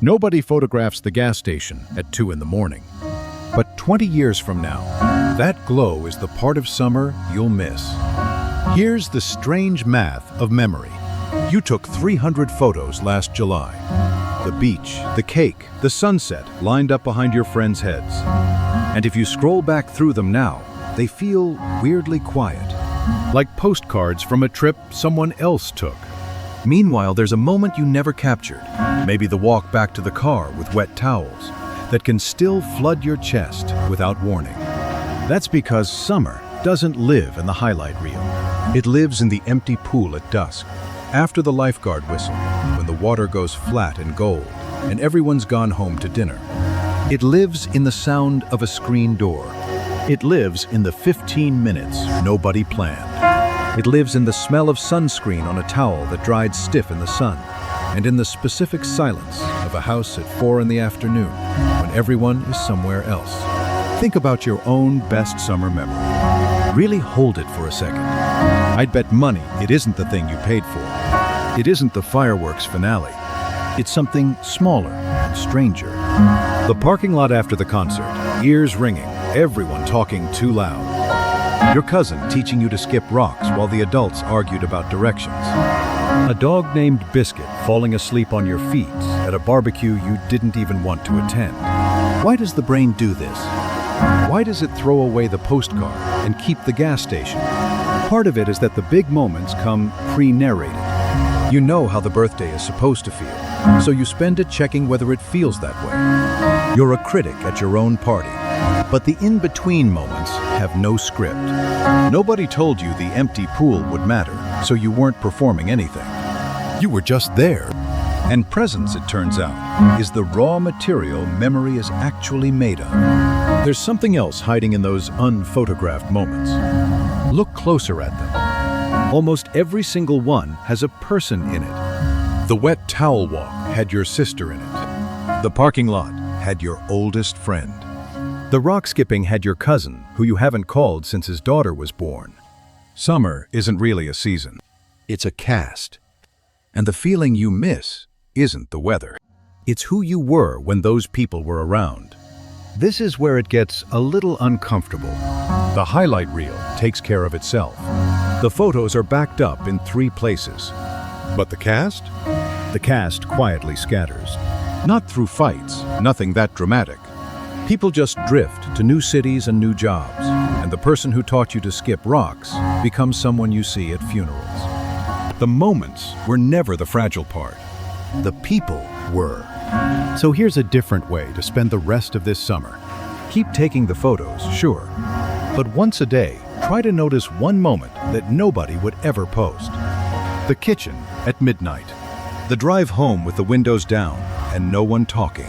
Nobody photographs the gas station at 2 in the morning. But 20 years from now, that glow is the part of summer you'll miss. Here's the strange math of memory. You took 300 photos last July. The beach, the cake, the sunset lined up behind your friends' heads. And if you scroll back through them now, they feel weirdly quiet, like postcards from a trip someone else took. Meanwhile, there's a moment you never captured, maybe the walk back to the car with wet towels, that can still flood your chest without warning. That's because summer doesn't live in the highlight reel. It lives in the empty pool at dusk, after the lifeguard whistle, when the water goes flat and gold, and everyone's gone home to dinner. It lives in the sound of a screen door. It lives in the 15 minutes nobody planned. It lives in the smell of sunscreen on a towel that dried stiff in the sun, and in the specific silence of a house at 4 in the afternoon, when everyone is somewhere else. Think about your own best summer memory. Really hold it for a second. I'd bet money it isn't the thing you paid for. It isn't the fireworks finale. It's something smaller and stranger. The parking lot after the concert, ears ringing, everyone talking too loud. Your cousin teaching you to skip rocks while the adults argued about directions. A dog named Biscuit falling asleep on your feet at a barbecue you didn't even want to attend. Why does the brain do this? Why does it throw away the postcard and keep the gas station? Part of it is that the big moments come pre-narrated. You know how the birthday is supposed to feel, so you spend it checking whether it feels that way. You're a critic at your own party, but the in-between moments have no script. Nobody told you the empty pool would matter, so you weren't performing anything. You were just there. And presence, it turns out, is the raw material memory is actually made of. There's something else hiding in those unphotographed moments. Look closer at them. Almost every single one has a person in it. The wet towel walk had your sister in it. The parking lot had your oldest friend. The rock skipping had your cousin, who you haven't called since his daughter was born. Summer isn't really a season. It's a cast. And the feeling you miss isn't the weather. It's who you were when those people were around. This is where it gets a little uncomfortable. The highlight reel takes care of itself. The photos are backed up in 3 places. But the cast? The cast quietly scatters. Not through fights, nothing that dramatic. People just drift to new cities and new jobs, and the person who taught you to skip rocks becomes someone you see at funerals. The moments were never the fragile part. The people were. So here's a different way to spend the rest of this summer. Keep taking the photos, sure, but once a day, try to notice one moment that nobody would ever post. The kitchen at midnight. The drive home with the windows down and no one talking.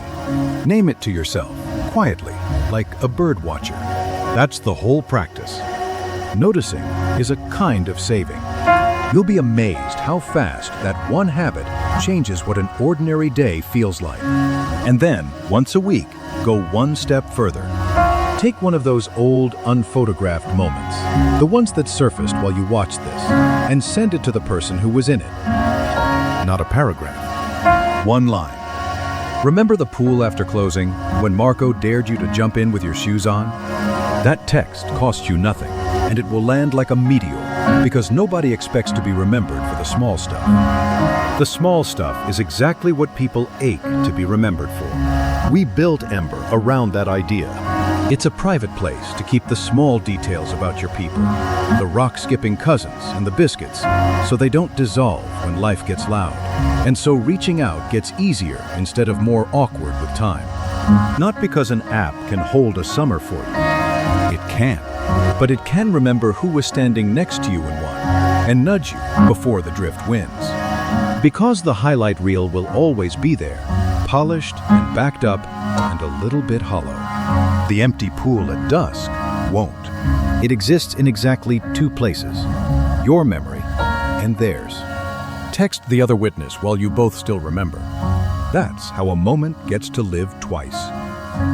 Name it to yourself, quietly, like a bird watcher. That's the whole practice. Noticing is a kind of saving. You'll be amazed how fast that one habit changes what an ordinary day feels like. And then, once a week, go one step further. Take one of those old, unphotographed moments, the ones that surfaced while you watched this, and send it to the person who was in it. Not a paragraph. One line. Remember the pool after closing, when Marco dared you to jump in with your shoes on? That text cost you nothing, and it will land like a meteor, because nobody expects to be remembered for the small stuff. The small stuff is exactly what people ache to be remembered for. We built Ember around that idea. It's a private place to keep the small details about your people, the rock-skipping cousins and the biscuits, so they don't dissolve when life gets loud. And so reaching out gets easier instead of more awkward with time. Not because an app can hold a summer for you. It can. But it can remember who was standing next to you in one, and nudge you before the drift wins. Because the highlight reel will always be there, polished and backed up and a little bit hollow. The empty pool at dusk won't. It exists in exactly 2 places, your memory and theirs. Text the other witness while you both still remember. That's how a moment gets to live twice.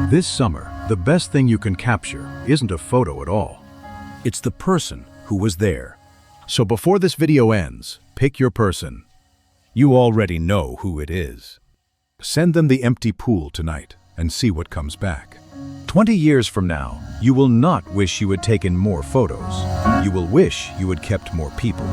This summer, the best thing you can capture isn't a photo at all. It's the person who was there. So before this video ends, pick your person. You already know who it is. Send them the empty pool tonight and see what comes back. 20 years from now, you will not wish you had taken more photos. You will wish you had kept more people.